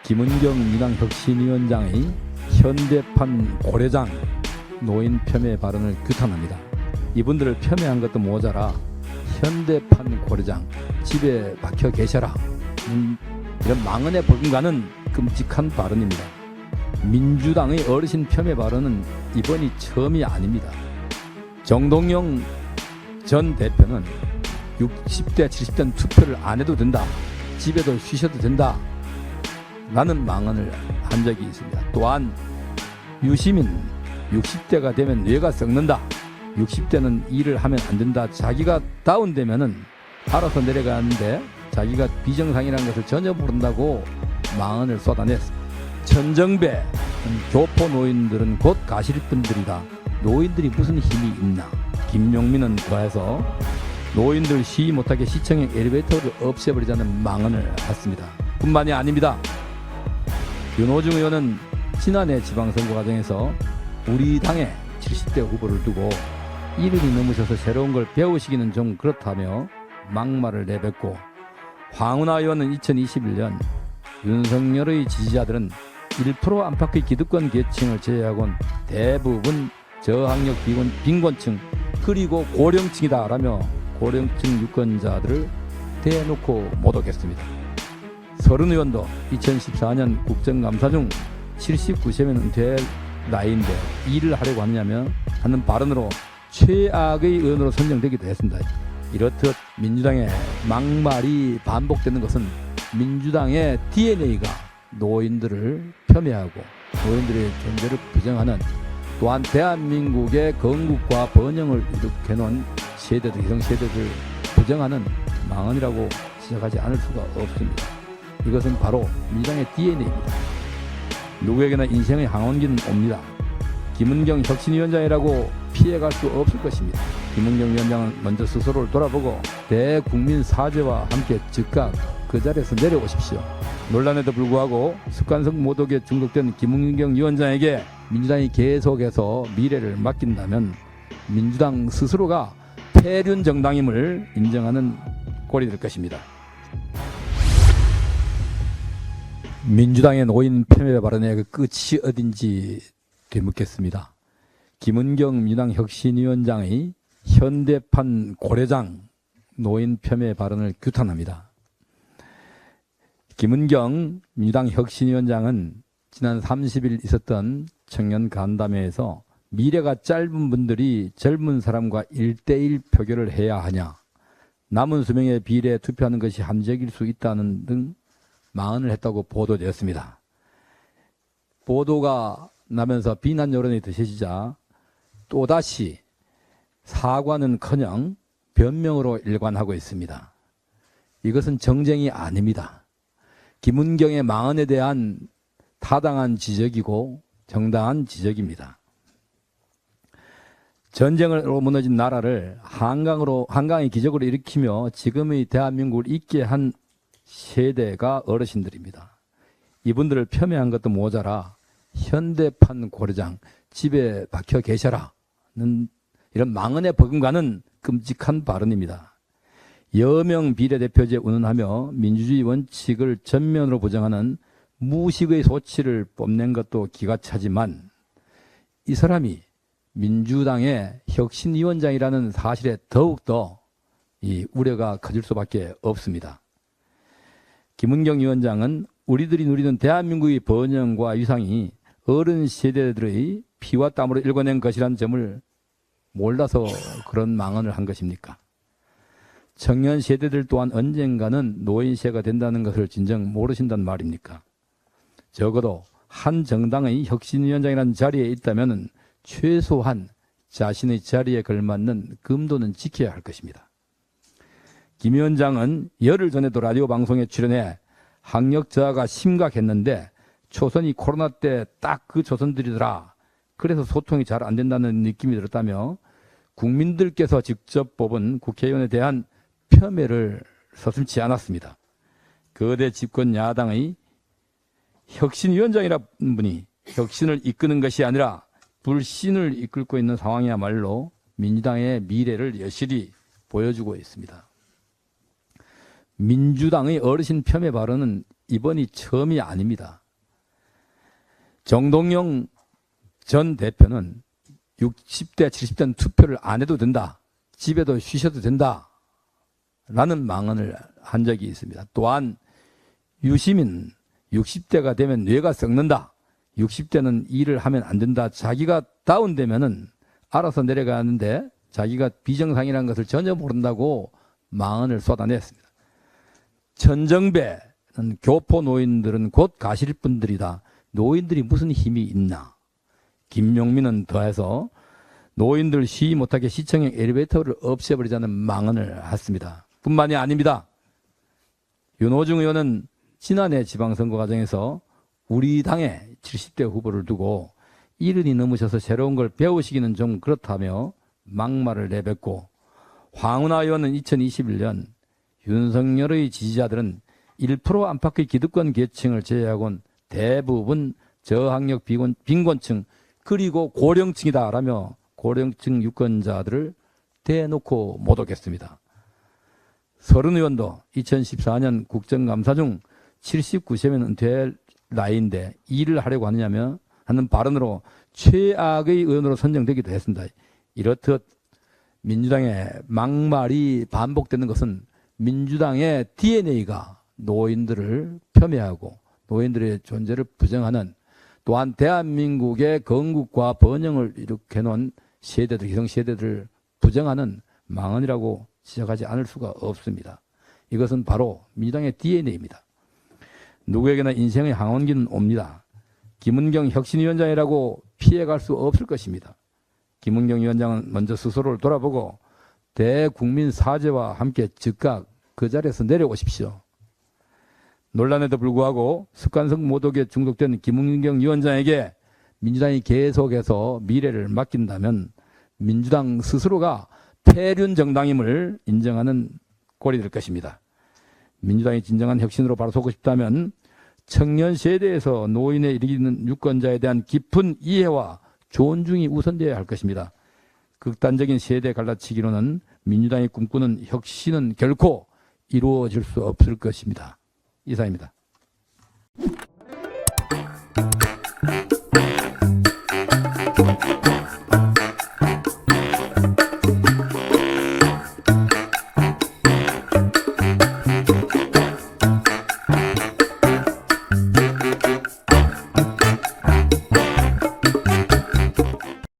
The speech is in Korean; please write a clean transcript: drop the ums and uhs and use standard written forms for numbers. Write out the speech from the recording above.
김은경 민주당혁신위원장의 현대판 고려장 노인 폄훼 발언을 규탄합니다. 이분들을 폄훼한 것도 모자라 현대판 고려장 집에 박혀 계셔라, 이런 망언에 버금가는 끔찍한 발언입니다. 민주당의 어르신 폄훼 발언은 이번이 처음이 아닙니다. 정동영 전 대표는 60대 70대는 투표를 안 해도 된다, 집에도 쉬셔도 된다 라는 망언을 한 적이 있습니다. 또한 유시민 60대가 되면 뇌가 썩는다, 60대는 일을 하면 안 된다, 자기가 다운되면은 알아서 내려가는데 자기가 비정상이라는 것을 전혀 모른다고 망언을 쏟아냈습니다. 천정배 교포 노인들은 곧 가실 분들이다, 노인들이 무슨 힘이 있나. 김용민은 더해서 노인들 쉬지 못하게 시청의 엘리베이터를 없애버리자는 망언을 했습니다. 뿐만이 아닙니다. 윤호중 의원은 지난해 지방선거 과정에서 우리 당의 70대 후보를 두고 이른이 넘으셔서 새로운 걸 배우시기는 좀 그렇다며 막말을 내뱉고, 황운하 의원은 2021년 윤석열의 지지자들은 1% 안팎의 기득권 계층을 제외하고는 대부분 저학력 빈곤층 그리고 고령층이다 라며 고령층 유권자들을 대놓고 모독했습니다. 서른 의원도 2014년 국정감사 중 79세면 은퇴할 나이인데 일을 하려고 하느냐며 하는 발언으로 최악의 의원으로 선정되기도 했습니다. 이렇듯 민주당의 막말이 반복되는 것은 민주당의 DNA가 노인들을 폄훼하고 노인들의 존재를 부정하는, 또한 대한민국의 건국과 번영을 일으켜놓은 세대들, 기성세대들 부정하는 망언이라고 지적하지 않을 수가 없습니다. 이것은 바로 민주당의 DNA입니다. 누구에게나 인생의 항원기는 옵니다. 김은경 혁신위원장이라고 피해갈 수 없을 것입니다. 김은경 위원장은 먼저 스스로를 돌아보고 대국민 사죄와 함께 즉각 그 자리에서 내려오십시오. 논란에도 불구하고 습관성 모독에 중독된 김은경 위원장에게 민주당이 계속해서 미래를 맡긴다면 민주당 스스로가 폐륜 정당임을 인정하는 꼴이 될 것입니다. 민주당의 노인 폄훼 발언의 그 끝이 어딘지 되묻겠습니다. 김은경 민주당 혁신위원장의 현대판 고려장 노인 폄훼 발언을 규탄합니다. 김은경 민주당 혁신위원장은 지난 30일 있었던 청년 간담회에서 미래가 짧은 분들이 젊은 사람과 1대1 표결을 해야 하냐, 남은 수명에 비례해 투표하는 것이 합리적일 수 있다는 등 망언을 했다고 보도되었습니다. 보도가 나면서 비난 여론이 드셔지자 또다시 사과는커녕 변명으로 일관하고 있습니다. 이것은 정쟁이 아닙니다. 김은경의 망언에 대한 타당한 지적이고 정당한 지적입니다. 전쟁으로 무너진 나라를 한강의 기적으로 일으키며 지금의 대한민국을 있게 한 세대가 어르신들입니다. 이분들을 폄훼한 것도 모자라 현대판 고려장 집에 박혀 계셔라는 이런 망언에 버금가는 끔찍한 발언입니다. 여명 비례대표제 운운하며 민주주의 원칙을 전면으로 부정하는 무식의 소치를 뽐낸 것도 기가 차지만, 이 사람이 민주당의 혁신위원장이라는 사실에 더욱더 이 우려가 커질 수밖에 없습니다. 김은경 위원장은 우리들이 누리는 대한민국의 번영과 위상이 어른 세대들의 피와 땀으로 일궈낸 것이라는 점을 몰라서 그런 망언을 한 것입니까? 청년 세대들 또한 언젠가는 노인세가 된다는 것을 진정 모르신단 말입니까? 적어도 한 정당의 혁신위원장이라는 자리에 있다면 최소한 자신의 자리에 걸맞는 금도는 지켜야 할 것입니다. 김 위원장은 열흘 전에도 라디오 방송에 출연해 학력 저하가 심각했는데 초선이 코로나 때 딱 그 초선들이더라, 그래서 소통이 잘 안 된다는 느낌이 들었다며 국민들께서 직접 뽑은 국회의원에 대한 폄훼를 서슴지 않았습니다. 거대 집권 야당의 혁신위원장이라는 분이 혁신을 이끄는 것이 아니라 불신을 이끌고 있는 상황이야말로 민주당의 미래를 여실히 보여주고 있습니다. 민주당의 어르신 폄훼 발언은 이번이 처음이 아닙니다. 정동영 전 대표는 60대, 70대는 투표를 안 해도 된다. 집에도 쉬셔도 된다. 라는 망언을 한 적이 있습니다. 또한 유시민 60대가 되면 뇌가 썩는다. 60대는 일을 하면 안 된다. 자기가 다운되면은 알아서 내려가는데 자기가 비정상이라는 것을 전혀 모른다고 망언을 쏟아냈습니다. 천정배는 교포 노인들은 곧 가실 분들이다. 노인들이 무슨 힘이 있나. 김용민은 더해서 노인들 쉬지 못하게 시청형 엘리베이터를 없애버리자는 망언을 했습니다. 뿐만이 아닙니다. 윤호중 의원은 지난해 지방선거 과정에서 우리 당의 70대 후보를 두고 70이 넘으셔서 새로운 걸 배우시기는 좀 그렇다며 막말을 내뱉고, 황운하 의원은 2021년 윤석열의 지지자들은 1% 안팎의 기득권 계층을 제외하고는 대부분 저학력 빈곤층 그리고 고령층이다라며 고령층 유권자들을 대놓고 모독했습니다. 서른 의원도 2014년 국정감사 중 79세면 은퇴할 나이인데 일을 하려고 하느냐며 하는 발언으로 최악의 의원으로 선정되기도 했습니다. 이렇듯 민주당의 막말이 반복되는 것은 민주당의 DNA가 노인들을 폄훼하고 노인들의 존재를 부정하는, 또한 대한민국의 건국과 번영을 일으켜 놓은 세대들, 기성세대들을 부정하는 망언이라고 지적하지 않을 수가 없습니다. 이것은 바로 민주당의 DNA입니다. 누구에게나 인생의 항원기는 옵니다. 김은경 혁신위원장이라고 피해갈 수 없을 것입니다. 김은경 위원장은 먼저 스스로를 돌아보고 대국민 사죄와 함께 즉각 그 자리에서 내려오십시오. 논란에도 불구하고 습관성 모독에 중독된 김은경 위원장에게 민주당이 계속해서 미래를 맡긴다면 민주당 스스로가 폐륜 정당임을 인정하는 꼴이 될 것입니다. 민주당이 진정한 혁신으로 바로 서고 싶다면 청년 세대에서 노인에 이르는 유권자에 대한 깊은 이해와 존중이 우선되어야 할 것입니다. 극단적인 세대 갈라치기로는 민주당이 꿈꾸는 혁신은 결코 이루어질 수 없을 것입니다. 이상입니다.